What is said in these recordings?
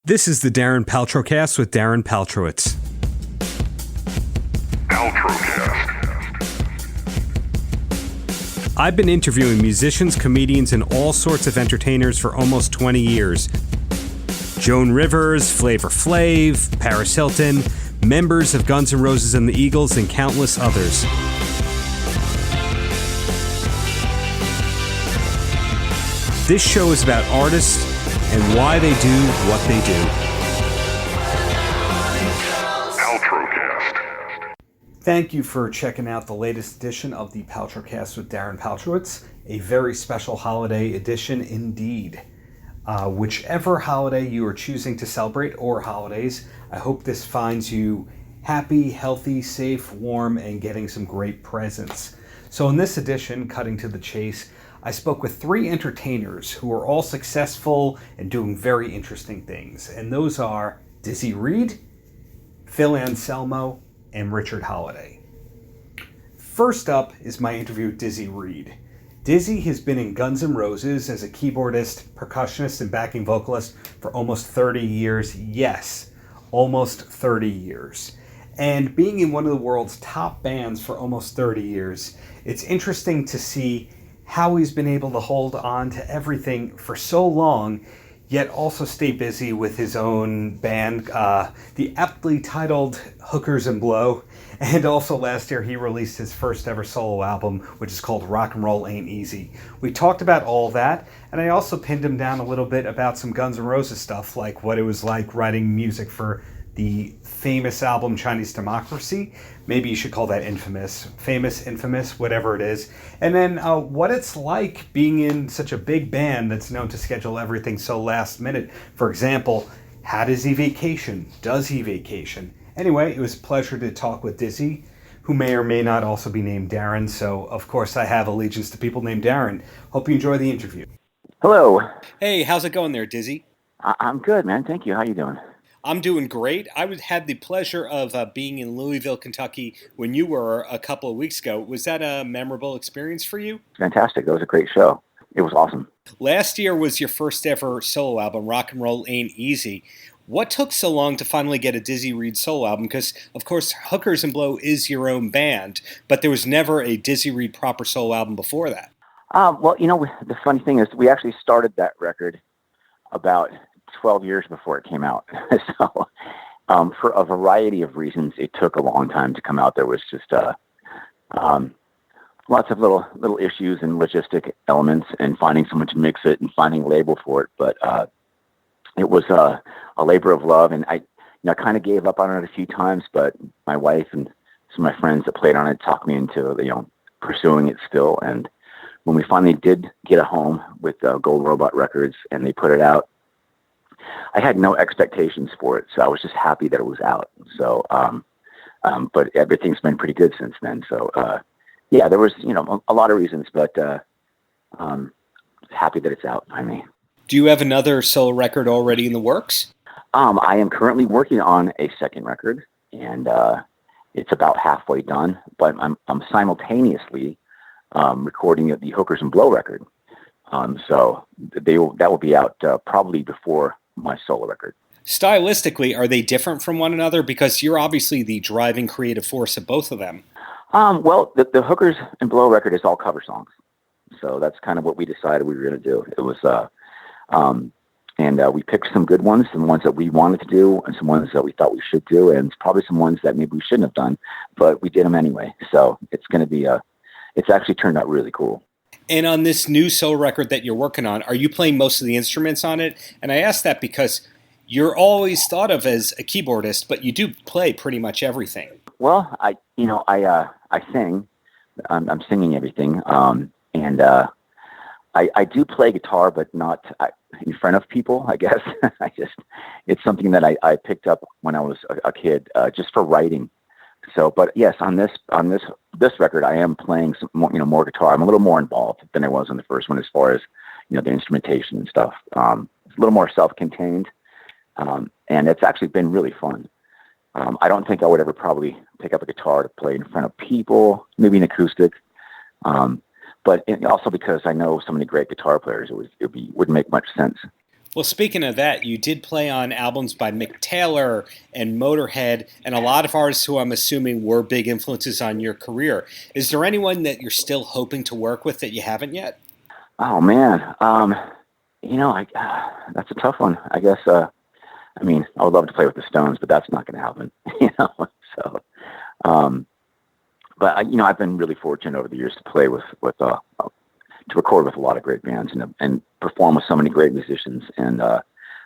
This is the Darren Paltrocast with Darren Paltrowitz. Paltrocast. I've been interviewing musicians, comedians, and all sorts of entertainers for almost 20 years. Joan Rivers, Flavor Flav, Paris Hilton, members of Guns N' Roses and the Eagles, and countless others. This show is about artists and why they do what they do. Paltrocast. Thank you for checking out the latest edition of the Paltrocast with Darren Paltrowitz, a very special holiday edition indeed. Whichever holiday you are choosing to celebrate, or holidays, I hope this finds you happy, healthy, safe, warm, and getting some great presents. So in this edition, cutting to the chase, I spoke with three entertainers who are all successful and doing very interesting things. And those are Dizzy Reed, Phil Anselmo, and Richard Holliday. First up is my interview with Dizzy Reed. Dizzy has been in Guns N' Roses as a keyboardist, percussionist, and backing vocalist for almost 30 years. Yes, almost 30 years. And being in one of the world's top bands for almost 30 years, it's interesting to see how he's been able to hold on to everything for so long, yet also stay busy with his own band, the aptly titled Hookers and Blow. And also last year he released his first ever solo album, which is called Rock and Roll Ain't Easy. We talked about all that, and I also pinned him down a little bit about some Guns N' Roses stuff, like what it was like writing music for the famous album Chinese Democracy. Maybe you should call that infamous, whatever it is. And then what it's like being in such a big band that's known to schedule everything so last minute. For example, how does he vacation? Does he vacation? Anyway, it was a pleasure to talk with Dizzy, who may or may not also be named Darren. So, of course, I have allegiance to people named Darren. Hope you enjoy the interview. Hello. Hey, how's it going there, Dizzy? I'm good, man. Thank you. How you doing? I'm doing great. I had the pleasure of being in Louisville, Kentucky when you were a couple of weeks ago. Was that a memorable experience for you? Fantastic. That was a great show. It was awesome. Last year was your first ever solo album, Rock and Roll Ain't Easy. What took so long to finally get a Dizzy Reed solo album? Because, of course, Hookers and Blow is your own band, but there was never a Dizzy Reed proper solo album before that. Well, the funny thing is we actually started that record about 12 years before it came out. So for a variety of reasons, it took a long time to come out. There was just lots of little issues and logistic elements and finding someone to mix it and finding a label for it. But it was a labor of love. And I kind of gave up on it a few times, but my wife and some of my friends that played on it talked me into, pursuing it still. And when we finally did get a home with Gold Robot Records and they put it out, I had no expectations for it, so I was just happy that it was out. So, but everything's been pretty good since then. So, yeah, there was, a lot of reasons, but happy that it's out finally. Do you have another solo record already in the works? I am currently working on a second record, and it's about halfway done. But I'm simultaneously recording the Hookers and Blow record. So that will be out probably before my solo record. Stylistically, are they different from one another? Because you're obviously the driving creative force of both of them. Well, the Hookers and Blow record is all cover songs. So that's kind of what we decided we were going to do. It was, and we picked some good ones, some ones that we wanted to do, and some ones that we thought we should do, and probably some ones that maybe we shouldn't have done, but we did them anyway. So it's going to be it's actually turned out really cool. And on this new solo record that you're working on, are you playing most of the instruments on it? And I ask that because you're always thought of as a keyboardist, but you do play pretty much everything. Well, I sing. I'm singing everything. And I do play guitar, but not in front of people, I guess. It's something that I picked up when I was a kid, just for writing. So, but yes, on this record, I am playing some more guitar. I'm a little more involved than I was on the first one, as far as the instrumentation and stuff. It's a little more self-contained, and it's actually been really fun. I don't think I would ever probably pick up a guitar to play in front of people, maybe an acoustic. But also because I know so many great guitar players, it wouldn't make much sense. Well, speaking of that, you did play on albums by Mick Taylor and Motorhead, and a lot of artists who I'm assuming were big influences on your career. Is there anyone that you're still hoping to work with that you haven't yet? Oh man, that's a tough one. I guess. I mean, I would love to play with the Stones, but that's not going to happen. So. But I've been really fortunate over the years to play to record with a lot of great bands and perform with so many great musicians, and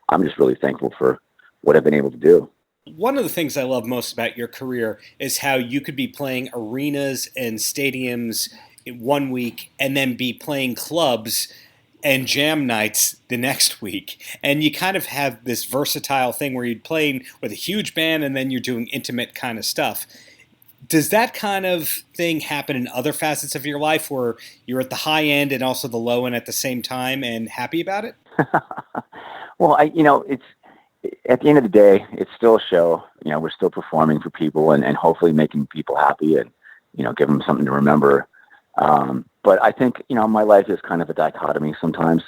I'm just really thankful for what I've been able to do. One of the things I love most about your career is how you could be playing arenas and stadiums in 1 week and then be playing clubs and jam nights the next week. And you kind of have this versatile thing where you're playing with a huge band and then you're doing intimate kind of stuff. Does that kind of thing happen in other facets of your life where you're at the high end and also the low end at the same time and happy about it? Well, it's at the end of the day, it's still a show. We're still performing for people and hopefully making people happy and, give them something to remember. But I think, my life is kind of a dichotomy sometimes.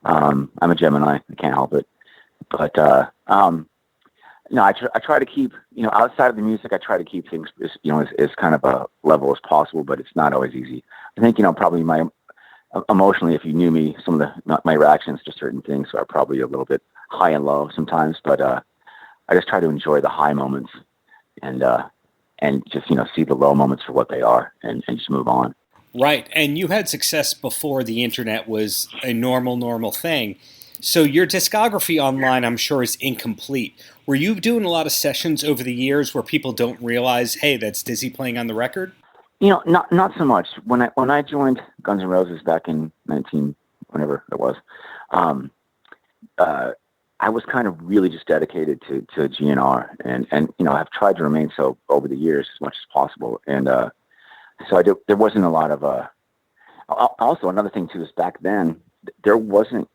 I'm a Gemini. I can't help it. But, I try to keep, outside of the music, I try to keep things, as kind of a level as possible, but it's not always easy. I think, probably emotionally, if you knew me, some of my reactions to certain things are probably a little bit high and low sometimes, but I just try to enjoy the high moments and just, see the low moments for what they are and just move on. Right. And you had success before the internet was a normal thing. So your discography online, I'm sure, is incomplete. Were you doing a lot of sessions over the years where people don't realize, hey, that's Dizzy playing on the record? Not so much. When I joined Guns N' Roses back in whenever it was, I was kind of really just dedicated to GNR, and I've tried to remain so over the years as much as possible. And so there wasn't a lot of. Also, another thing too is back then there wasn't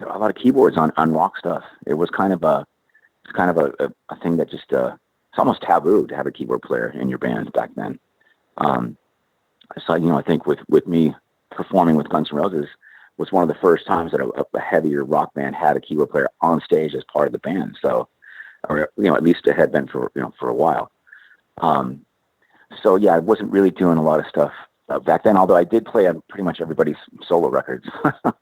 a lot of keyboards on rock stuff. It was kind of a thing that just it's almost taboo to have a keyboard player in your band back then. So I think with me performing with Guns N' Roses was one of the first times that a heavier rock band had a keyboard player on stage as part of the band. So, or at least it had been for a while. So yeah, I wasn't really doing a lot of stuff back then, although I did play on pretty much everybody's solo records. I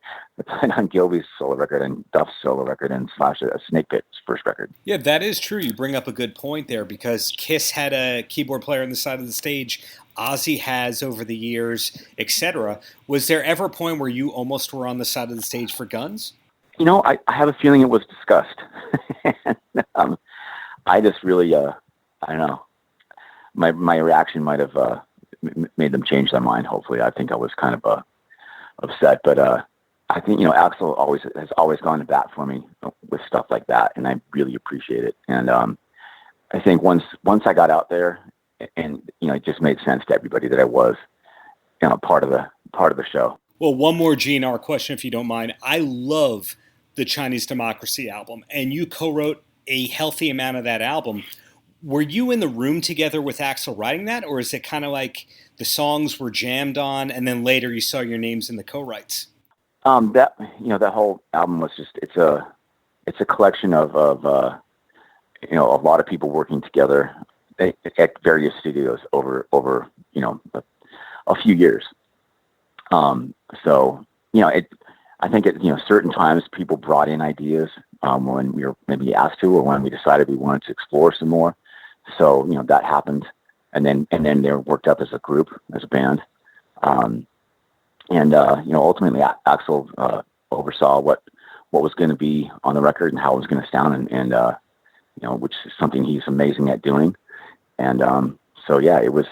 played on Gilby's solo record and Duff's solo record and Slash Snake Pit's first record. Yeah, that is true. You bring up a good point there because Kiss had a keyboard player on the side of the stage. Ozzy has over the years, etc. Was there ever a point where you almost were on the side of the stage for Guns? I have a feeling it was discussed. I just really, I don't know. My reaction might have made them change their mind. Hopefully, I think I was kind of upset, but I think Axl has always gone to bat for me with stuff like that, and I really appreciate it. And I think once I got out there, and it just made sense to everybody that I was part of the show. Well, one more GNR question, if you don't mind. I love the Chinese Democracy album, and you co-wrote a healthy amount of that album. Were you in the room together with Axl writing that, or is it kind of like the songs were jammed on, and then later you saw your names in the co-writes? That whole album was just it's a collection of a lot of people working together at various studios over a few years. So I think at certain times people brought in ideas when we were maybe asked to, or when we decided we wanted to explore some more. So that happened, and then they worked up as a group, as a band, and ultimately Axl oversaw what was going to be on the record and how it was going to sound, and which is something he's amazing at doing. And so yeah, it was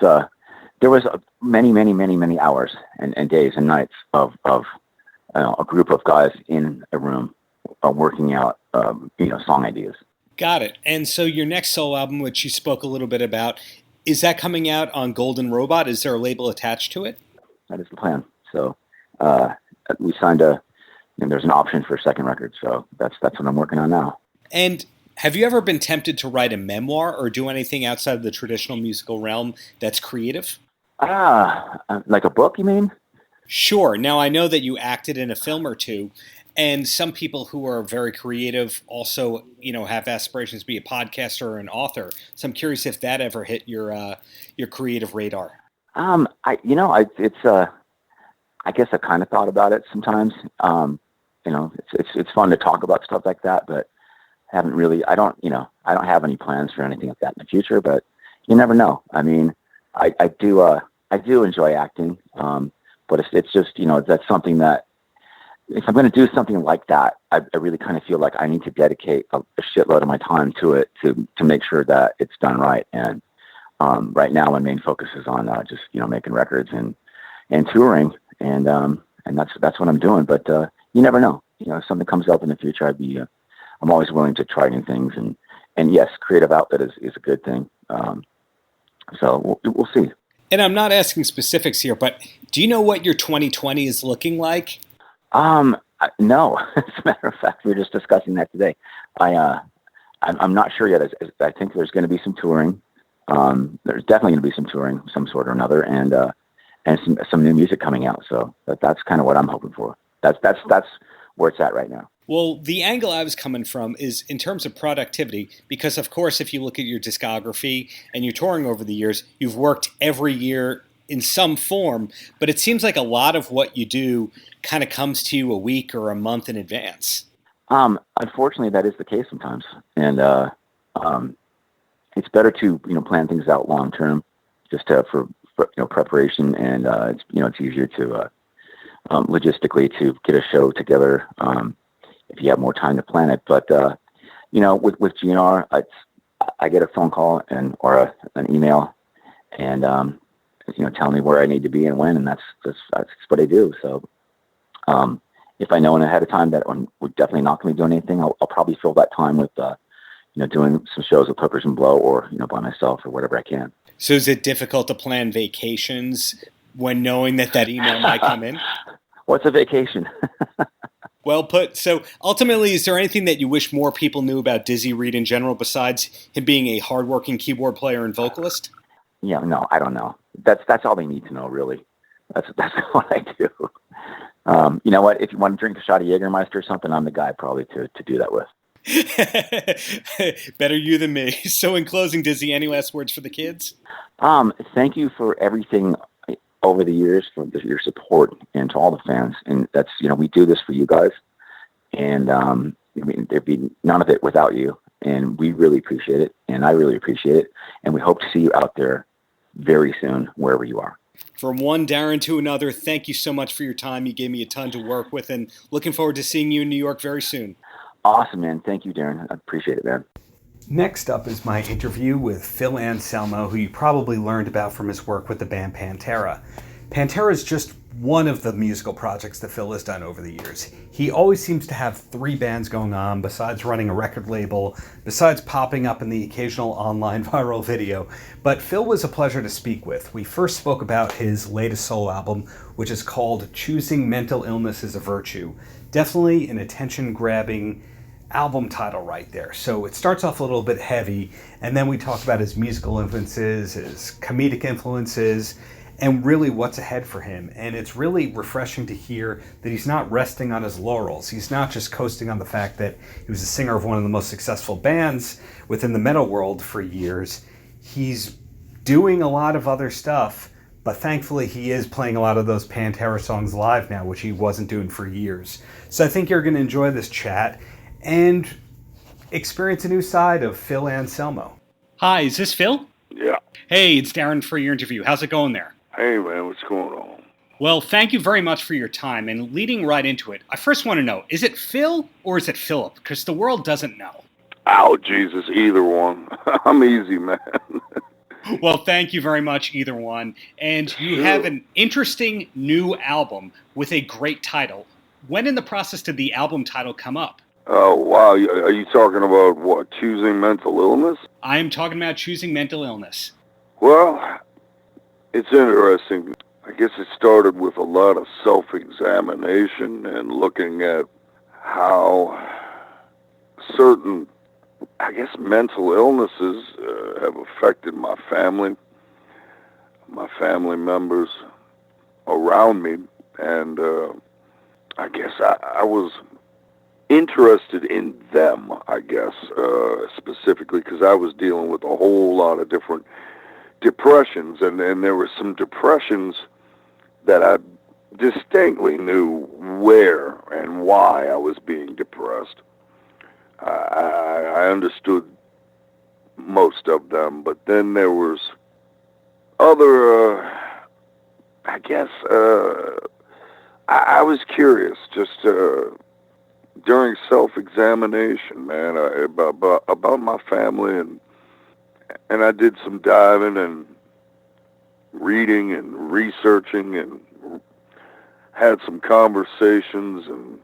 there was many hours and days and nights of a group of guys in a room working out song ideas. Got it. And so your next solo album, which you spoke a little bit about, is that coming out on Golden Robot? Is there a label attached to it? That is the plan. So we signed there's an option for a second record. So that's what I'm working on now. And have you ever been tempted to write a memoir or do anything outside of the traditional musical realm that's creative? Like a book, you mean? Sure. Now, I know that you acted in a film or two, And some people who are very creative also, have aspirations to be a podcaster or an author. So I'm curious if that ever hit your creative radar. I guess I kind of thought about it sometimes. It's fun to talk about stuff like that, but haven't really. I don't have any plans for anything like that in the future. But you never know. I mean, I do enjoy acting, but it's just that's something that if I'm going to do something like that, I really kind of feel like I need to dedicate a shitload of my time to it to make sure that it's done right. And right now, my main focus is on just making records and touring, and that's what I'm doing. But you never know. If something comes up in the future, I'm always willing to try new things. And yes, creative outlet is a good thing. So we'll see. And I'm not asking specifics here, but do you know what your 2020 is looking like? No. As a matter of fact, we were just discussing that today. I'm not sure yet. I think there's going to be some touring. There's definitely going to be some touring, some sort or another, and some new music coming out. So that's kind of what I'm hoping for. That's where it's at right now. Well, the angle I was coming from is in terms of productivity, because of course, if you look at your discography and your touring over the years, you've worked every year in some form, but it seems like a lot of what you do kind of comes to you a week or a month in advance. Unfortunately, that is the case sometimes, and it's better to plan things out long term, just for preparation, and it's easier to logistically to get a show together if you have more time to plan it. But with GNR, I get a phone call or an email, and tell me where I need to be and when, and that's what I do. So if I know ahead of time that we're definitely not going to be doing anything, I'll probably fill that time with doing some shows with Hookers and Blow, or by myself, or whatever I can. So is it difficult to plan vacations when knowing that email might come in? What's a vacation? Well put. So ultimately, is there anything that you wish more people knew about Dizzy Reed in general, besides him being a hardworking keyboard player and vocalist? Yeah, no, I don't know. That's all they need to know, really. That's what I do. You know what? If you want to drink a shot of Jägermeister or something, I'm the guy probably to do that with. Better you than me. So in closing, Dizzy, any last words for the kids? Thank you for everything over the years, for your support, and to all the fans. And that's, we do this for you guys. And there'd be none of it without you. And we really appreciate it. And I really appreciate it. And we hope to see you out there very soon, wherever you are. From one Darren to another, thank you so much for your time. You gave me a ton to work with, and looking forward to seeing you in New York very soon. Awesome, man. Thank you, Darren. I appreciate it, man. Next up is my interview with Phil Anselmo, who you probably learned about from his work with the band Pantera. Pantera is just one of the musical projects that Phil has done over the years. He always seems to have 3 bands going on, besides running a record label, besides popping up in the occasional online viral video. But Phil was a pleasure to speak with. We first spoke about his latest solo album, which is called Choosing Mental Illness is a Virtue. Definitely an attention-grabbing album title right there. So it starts off a little bit heavy, and then we talk about his musical influences, his comedic influences, and really what's ahead for him. And it's really refreshing to hear that he's not resting on his laurels. He's not just coasting on the fact that he was a singer of one of the most successful bands within the metal world for years. He's doing a lot of other stuff, but thankfully he is playing a lot of those Pantera songs live now, which he wasn't doing for years. So I think you're going to enjoy this chat and experience a new side of Phil Anselmo. Hi, is this Phil? Yeah. Hey, it's Darren for your interview. How's it going there? Hey, man, what's going on? Well, thank you very much for your time. And leading right into it, I first want to know, is it Phil or is it Philip? Because the world doesn't know. Oh, Jesus, either one. I'm easy, man. Well, thank you very much, either one. And you have an interesting new album with a great title. When in the process did the album title come up? Oh, wow. Are you talking about what, choosing mental illness? I am talking about choosing mental illness. Well, it's interesting. I guess it started with a lot of self-examination and looking at how certain, I guess, mental illnesses have affected my family members around me. And I guess I was interested in them, I guess, specifically, because I was dealing with a whole lot of different depressions, and there were some depressions that I distinctly knew where and why I was being depressed. I understood most of them, but then there was other, I guess, I was curious just during self-examination, man, about my family, and I did some diving and reading and researching and had some conversations, and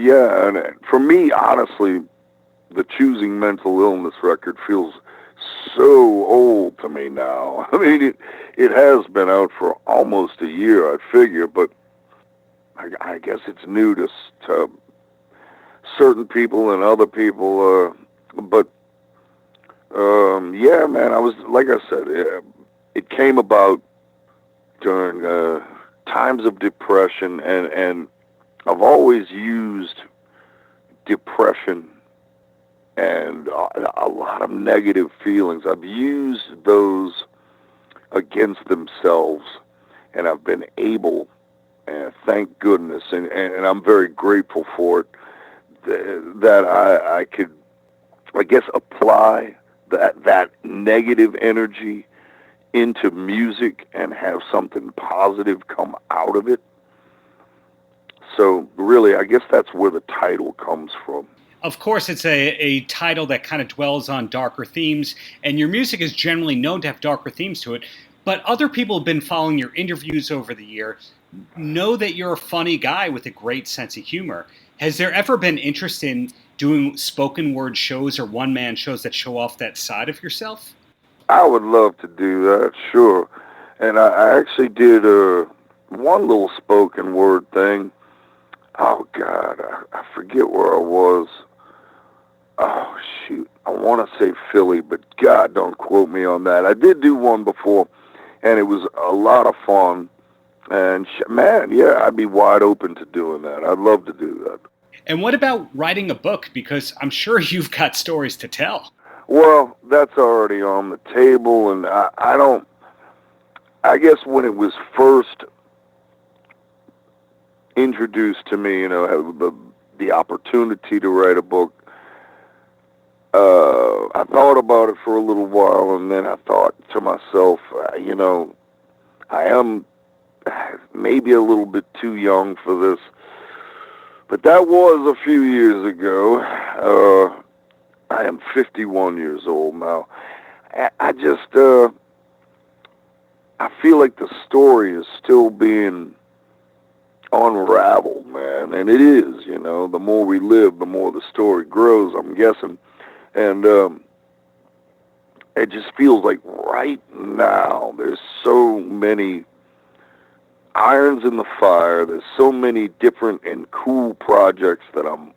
yeah, and for me, honestly, the Choosing Mental Illness record feels so old to me now. I mean, it has been out for almost a year, I figure, but I guess it's new to certain people and other people, but yeah, man, I was, like I said, it came about during times of depression, and I've always used depression and a lot of negative feelings. I've used those against themselves, and I've been able, and thank goodness, and I'm very grateful for it, that I could, I guess, apply that negative energy into music and have something positive come out of it. So really, I guess that's where the title comes from. Of course, it's a title that kind of dwells on darker themes, and your music is generally known to have darker themes to it, but other people have been following your interviews over the year, know that you're a funny guy with a great sense of humor. Has there ever been interest in doing spoken word shows or one-man shows that show off that side of yourself? I would love to do that, sure. And I actually did one little spoken word thing. Oh, God, I forget where I was. Oh, shoot. I want to say Philly, but God, don't quote me on that. I did do one before, and it was a lot of fun. And, man, yeah, I'd be wide open to doing that. I'd love to do that. And what about writing a book? Because I'm sure you've got stories to tell. Well, that's already on the table, and I don't, I guess when it was first introduced to me, you know, the opportunity to write a book, I thought about it for a little while, and then I thought to myself, you know, I am maybe a little bit too young for this. But that was a few years ago. I am 51 years old now. I just, I feel like the story is still being unraveled, man. And it is, you know, the more we live, the more the story grows, I'm guessing. And it just feels like right now there's so many irons in the fire. There's so many different and cool projects that I'm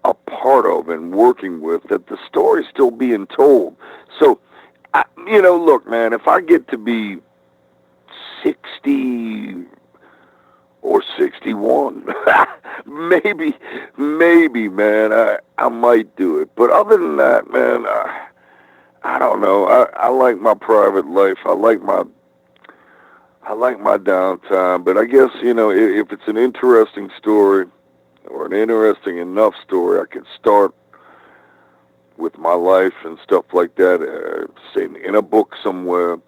a part of and working with, that the story's still being told. So, you know, look, man, if I get to be 60 or 61, maybe, man, I might do it. But other than that, man, I don't know. I like my private life. I like my downtime. But I guess, you know, if it's an interesting story, or an interesting enough story, I could start with my life and stuff like that, say in a book somewhere.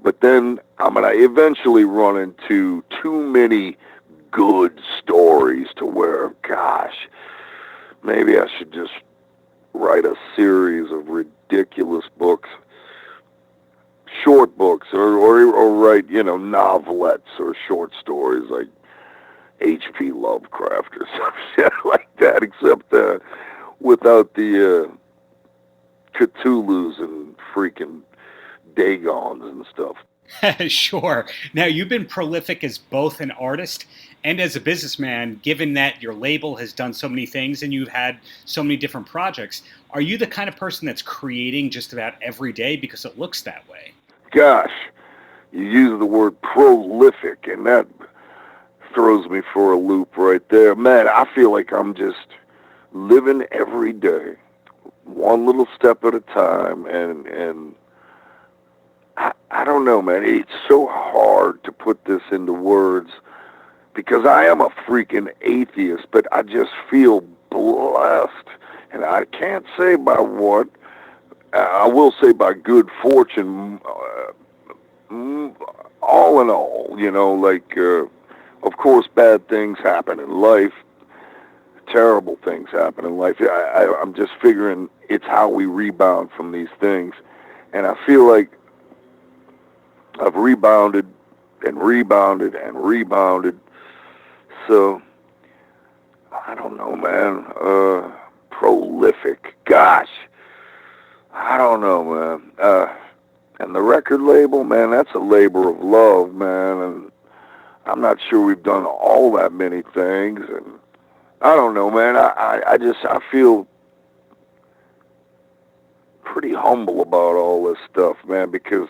But then I'm going to eventually run into too many good stories to where, gosh, maybe I should just write a series of ridiculous books, short books, or write, you know, novelettes or short stories like H.P. Lovecraft or some shit like that, except without the Cthulhu's and freaking Dagons and stuff. Sure. Now, you've been prolific as both an artist and as a businessman, given that your label has done so many things and you've had so many different projects. Are you the kind of person that's creating just about every day because it looks that way? Gosh, you use the word prolific, and that throws me for a loop right there. Man, I feel like I'm just living every day, one little step at a time, and I don't know, man. It's so hard to put this into words because I am a freaking atheist, but I just feel blessed, and I can't say by what. I will say by good fortune, all in all, like, of course, bad things happen in life, terrible things happen in life. I'm just figuring it's how we rebound from these things, and I feel like I've rebounded and rebounded and rebounded, so, I don't know, man, prolific, gosh. I don't know, man. And the record label, man, that's a labor of love, man. And I'm not sure we've done all that many things. And I don't know, man. I feel pretty humble about all this stuff, man, because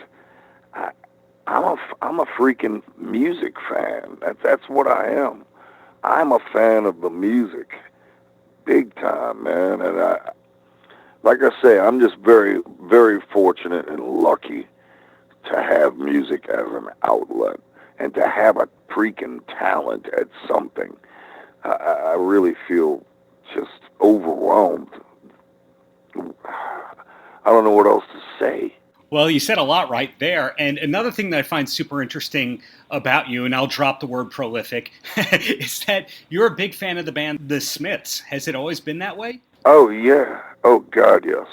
I'm a freaking music fan. That's what I am. I'm a fan of the music, big time, man. And like I say, I'm just very, very fortunate and lucky to have music as an outlet and to have a freaking talent at something. I really feel just overwhelmed. I don't know what else to say. Well, you said a lot right there. And another thing that I find super interesting about you, and I'll drop the word prolific, is that you're a big fan of the band The Smiths. Has it always been that way? Oh, yeah. Oh, God, yes.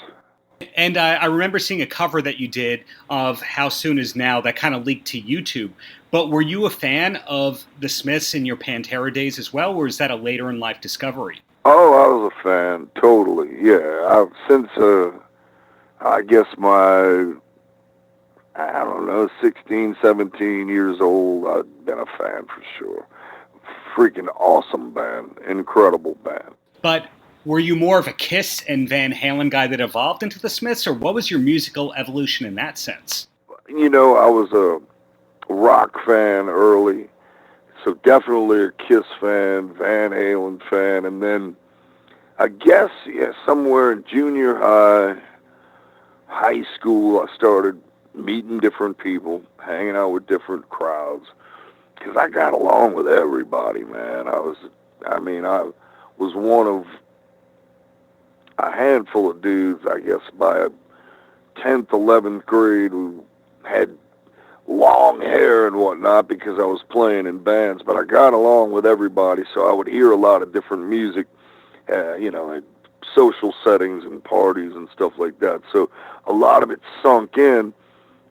And I remember seeing a cover that you did of How Soon Is Now that kind of leaked to YouTube. But were you a fan of the Smiths in your Pantera days as well, or is that a later in life discovery? Oh, I was a fan, totally, yeah. Since, I guess I don't know, 16, 17 years old, I've been a fan for sure. Freaking awesome band, incredible band. But were you more of a Kiss and Van Halen guy that evolved into the Smiths, or what was your musical evolution in that sense? I was a rock fan early, so definitely a Kiss fan, Van Halen fan, and then I guess, somewhere in junior high school, I started meeting different people, hanging out with different crowds, because I got along with everybody, man. I was one of a handful of dudes, I guess, by 10th, 11th grade who had long hair and whatnot because I was playing in bands, but I got along with everybody, so I would hear a lot of different music, at social settings and parties and stuff like that. So a lot of it sunk in,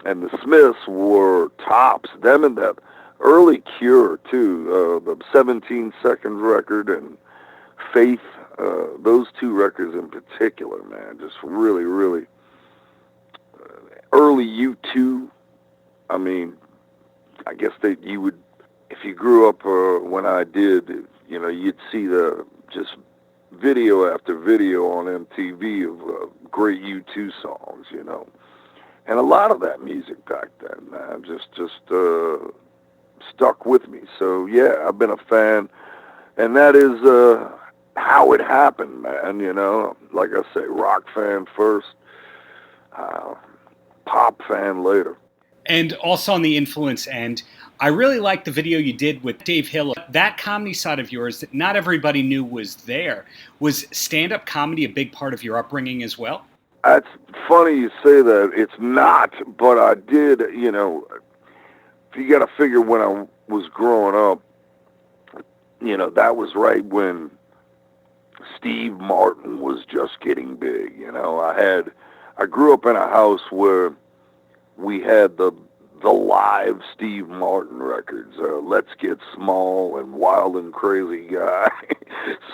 and the Smiths were tops. Them and that early Cure, too, the 17-second record and Faith, those two records in particular, man, just really, really early U2. I mean, I guess that you would, if you grew up when I did, you'd see the just video after video on MTV of great U2 songs, and a lot of that music back then, man, just stuck with me. So yeah, I've been a fan, and that is how it happened, man. Like I say, rock fan first, pop fan later. And also on the influence end, I really liked the video you did with Dave Hill. That comedy side of yours that not everybody knew was there. Was stand-up comedy a big part of your upbringing as well? It's funny you say that. It's not, but I did, you got to figure when I was growing up, that was right when Steve Martin was just getting big. I grew up in a house where we had the live Steve Martin records, Let's Get Small and Wild and Crazy Guy.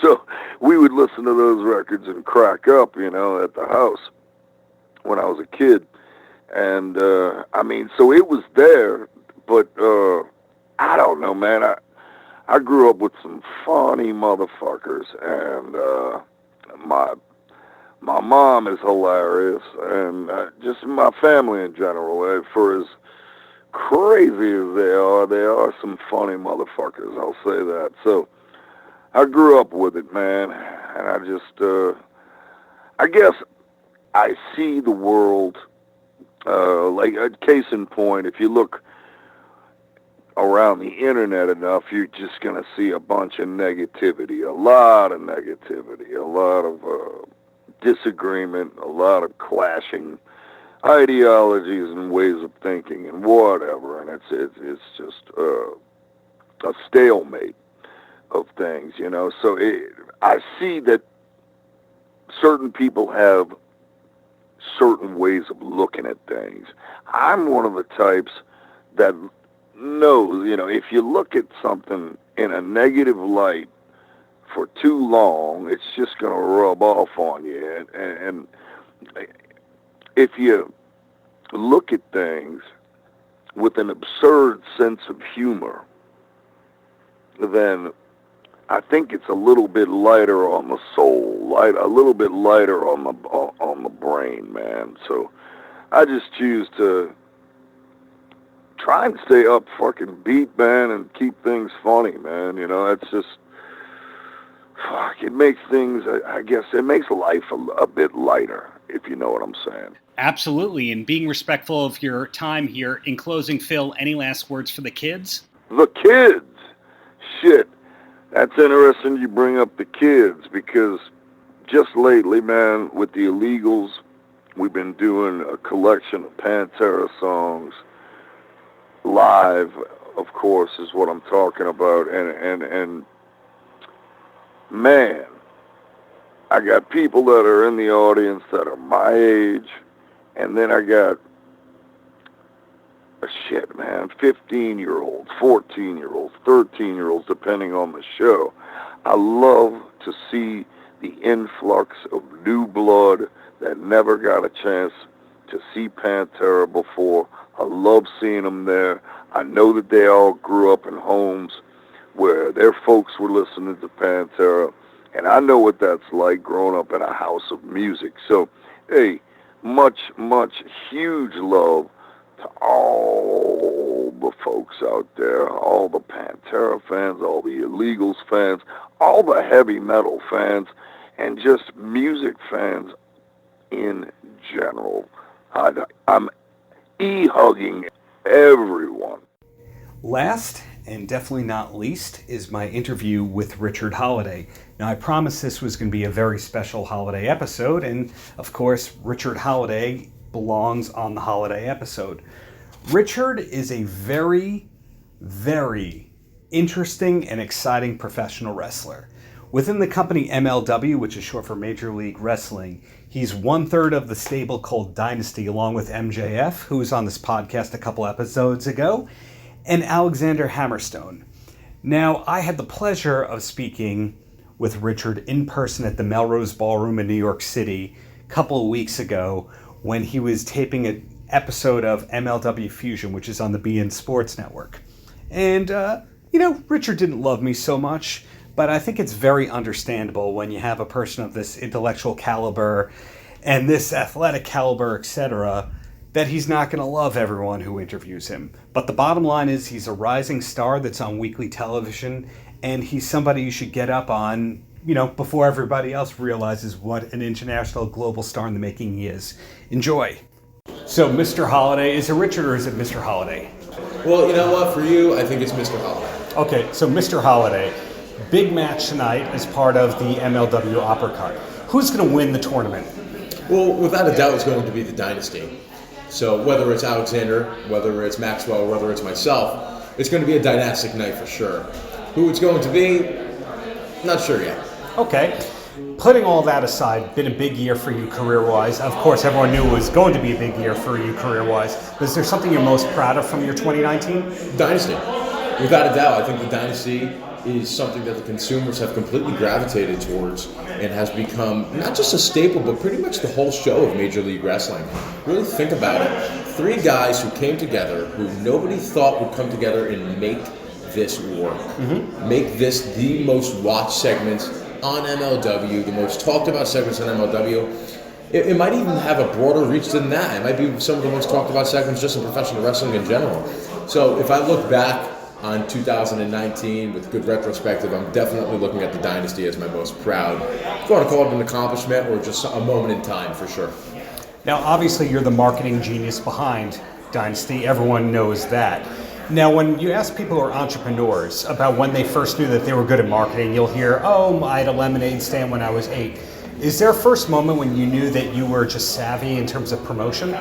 So we would listen to those records and crack up, at the house when I was a kid. And, so it was there, but I don't know, man. I grew up with some funny motherfuckers, and my mom is hilarious, and just my family in general. For as crazy as they are some funny motherfuckers, I'll say that. So I grew up with it, man, and I just, I guess I see the world, like a case in point, if you look around the internet enough, you're just going to see a bunch of negativity, a lot of negativity, a lot of disagreement, a lot of clashing ideologies and ways of thinking and whatever, and it's just a stalemate of things, you know. So I see that certain people have certain ways of looking at things. I'm one of the types that knows, you know, if you look at something in a negative light for too long, it's just going to rub off on you. And if you look at things with an absurd sense of humor, then I think it's a little bit lighter on the soul, a little bit lighter on the brain, man. So I just choose to try and stay up fucking beat, man, and keep things funny, man. You know, it's just, fuck, it makes things, I guess, it makes life a bit lighter, if you know what I'm saying. Absolutely, and being respectful of your time here. In closing, Phil, any last words for the kids? The kids? Shit. That's interesting you bring up the kids, because just lately, man, with the Illegals, we've been doing a collection of Pantera songs. Live, of course, is what I'm talking about. And man, I got people that are in the audience that are my age, and then I got a 15-year-olds, 14-year-olds, 13-year-olds, depending on the show. I love to see the influx of new blood that never got a chance to see Pantera before. I love seeing them there. I know that they all grew up in homes where their folks were listening to Pantera, and I know what that's like growing up in a house of music. So, hey, much, huge love to all the folks out there, all the Pantera fans, all the Illegals fans, all the heavy metal fans, and just music fans in general. I'm e-hugging everyone. Last, and definitely not least, is my interview with Richard Holliday. Now, I promised this was going to be a very special holiday episode, and of course, Richard Holliday belongs on the holiday episode. Richard is a very, very interesting and exciting professional wrestler. Within the company MLW, which is short for Major League Wrestling, he's 1/3 of the stable called Dynasty, along with MJF, who was on this podcast a couple episodes ago, and Alexander Hammerstone. Now, I had the pleasure of speaking with Richard in person at the Melrose Ballroom in New York City a couple of weeks ago when he was taping an episode of MLW Fusion, which is on the beIN Sports Network. And, Richard didn't love me so much, but I think it's very understandable when you have a person of this intellectual caliber and this athletic caliber, etc., that he's not going to love everyone who interviews him. But the bottom line is he's a rising star that's on weekly television, and he's somebody you should get up on, before everybody else realizes what an international global star in the making he is. Enjoy. So, Mr. Holliday, is it Richard or is it Mr. Holliday? Well, you know what? For you, I think it's Mr. Holliday. Okay, so Mr. Holliday, big match tonight as part of the MLW Opera Cup. Who's going to win the tournament? Well, without a doubt, it's going to be the Dynasty. So whether it's Alexander, whether it's Maxwell, whether it's myself, it's going to be a dynastic night for sure. Who it's going to be, not sure yet. Okay. Putting all that aside, been a big year for you career-wise. Of course, everyone knew it was going to be a big year for you career-wise. But is there something you're most proud of from your 2019? Dynasty. Without a doubt, I think the Dynasty is something that the consumers have completely gravitated towards and has become not just a staple, but pretty much the whole show of Major League Wrestling. Really think about it. 3 guys who came together, who nobody thought would come together and make this work. Mm-hmm. Make this the most watched segments on MLW, the most talked about segments on MLW. It might even have a broader reach than that. It might be some of the most talked about segments just in professional wrestling in general. So if I look back on 2019 with good retrospective, I'm definitely looking at the Dynasty as my most proud. If you want to call it an accomplishment or just a moment in time, for sure. Now, obviously, you're the marketing genius behind Dynasty. Everyone knows that. Now, when you ask people who are entrepreneurs about when they first knew that they were good at marketing, you'll hear, oh, I had a lemonade stand when I was 8. Is there a first moment when you knew that you were just savvy in terms of promotion?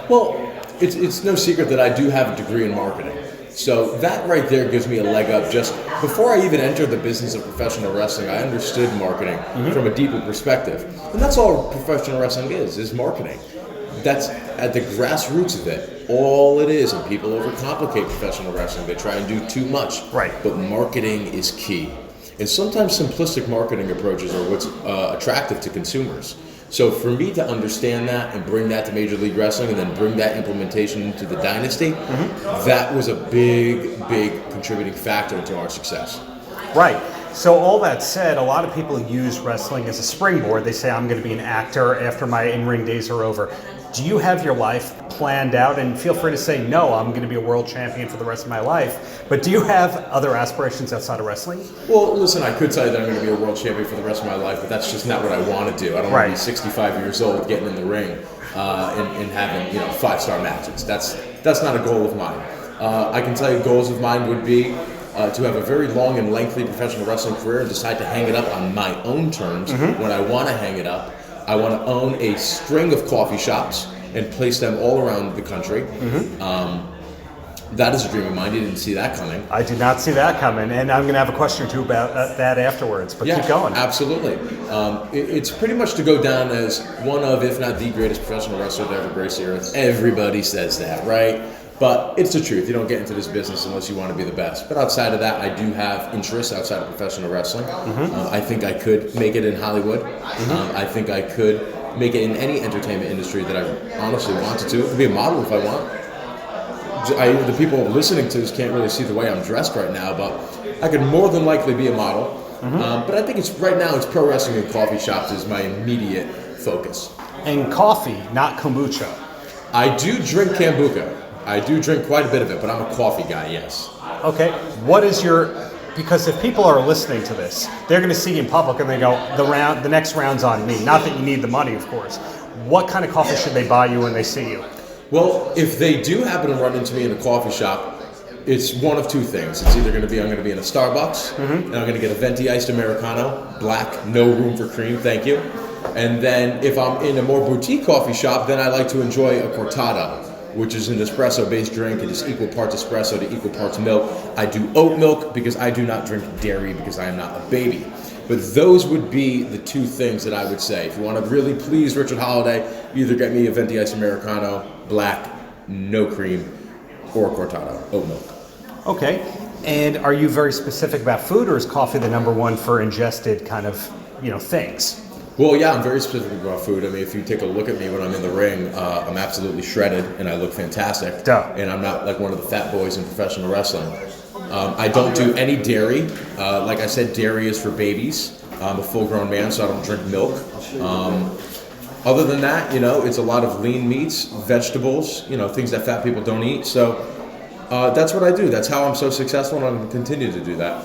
Well, it's no secret that I do have a degree in marketing. So that right there gives me a leg up. Just before I even entered the business of professional wrestling, I understood marketing from a deeper perspective. And that's all professional wrestling is marketing. That's at the grassroots of it. All it is, and people overcomplicate professional wrestling. They try and do too much. Right. But marketing is key. And sometimes simplistic marketing approaches are what's attractive to consumers. So for me to understand that and bring that to Major League Wrestling and then bring that implementation into the Dynasty, that was a big contributing factor to our success. Right. So all that said, a lot of people use wrestling as a springboard. They say, I'm going to be an actor after my in-ring days are over. Do you have your life planned out? And feel free to say, no, I'm going to be a world champion for the rest of my life. But do you have other aspirations outside of wrestling? Well, listen, I could tell you that I'm going to be a world champion for the rest of my life, but that's just not what I want to do. I don't want to be 65 years old getting in the ring and having 5-star matches. That's not a goal of mine. I can tell you goals of mine would be to have a very long and lengthy professional wrestling career and decide to hang it up on my own terms when I want to hang it up. I want to own a string of coffee shops and place them all around the country. That is a dream of mine. You didn't see that coming. I did not see that coming, and I'm going to have a question or two about that afterwards, but keep going. Absolutely. It's pretty much to go down as one of, if not the greatest professional wrestler to ever grace the earth. Everybody says that, right? But it's the truth. You don't get into this business unless you want to be the best. But outside of that, I do have interests outside of professional wrestling. I think I could make it in Hollywood. I think I could make it in any entertainment industry that I honestly wanted to. I could be a model if I want. The people listening to this can't really see the way I'm dressed right now, but I could more than likely be a model. But I think right now it's pro wrestling and coffee shops is my immediate focus. And coffee, not kombucha. I do drink kombucha. I do drink quite a bit of it, but I'm a coffee guy, yes. Okay, what is because if people are listening to this, they're going to see you in public and they go, the next round's on me. Not that you need the money, of course. What kind of coffee should they buy you when they see you? Well, if they do happen to run into me in a coffee shop, it's one of two things. It's either I'm going to be in a Starbucks, and I'm going to get a venti iced Americano, black, no room for cream, thank you. And then if I'm in a more boutique coffee shop, then I like to enjoy a cortado, which is an espresso-based drink. It is equal parts espresso to equal parts milk. I do oat milk because I do not drink dairy because I am not a baby. But those would be the two things that I would say. If you want to really please Richard Holliday, either get me a venti iced Americano, black, no cream, or a cortado, oat milk. Okay. And are you very specific about food, or is coffee the number one for ingested kind of, things? Well, yeah, I'm very specific about food. I mean, if you take a look at me when I'm in the ring, I'm absolutely shredded and I look fantastic. Duh. And I'm not like one of the fat boys in professional wrestling. I don't do any dairy. Like I said, dairy is for babies. I'm a full-grown man, so I don't drink milk. Other than that, it's a lot of lean meats, vegetables, things that fat people don't eat. So that's what I do. That's how I'm so successful, and I'm going to continue to do that.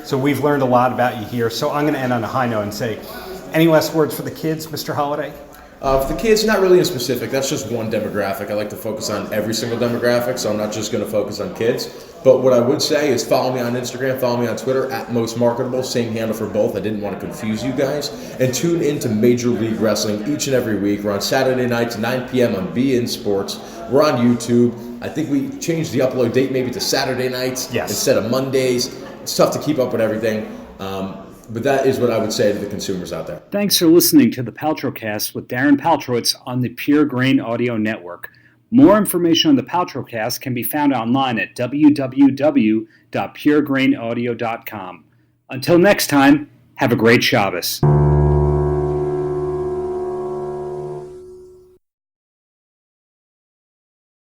So we've learned a lot about you here. So I'm going to end on a high note and say, any last words for the kids, Mr. Holliday? For the kids, not really in specific. That's just one demographic. I like to focus on every single demographic, so I'm not just going to focus on kids. But what I would say is follow me on Instagram, follow me on Twitter, @MostMarketable, same handle for both. I didn't want to confuse you guys. And tune into Major League Wrestling each and every week. We're on Saturday nights, 9 p.m. on beIN Sports. We're on YouTube. I think we changed the upload date maybe to Saturday nights instead of Mondays. It's tough to keep up with everything. But that is what I would say to the consumers out there. Thanks for listening to the Paltrocast with Darren Paltrowitz on the Pure Grain Audio Network. More information on the Paltrocast can be found online at www.puregrainaudio.com. Until next time, have a great Shabbos.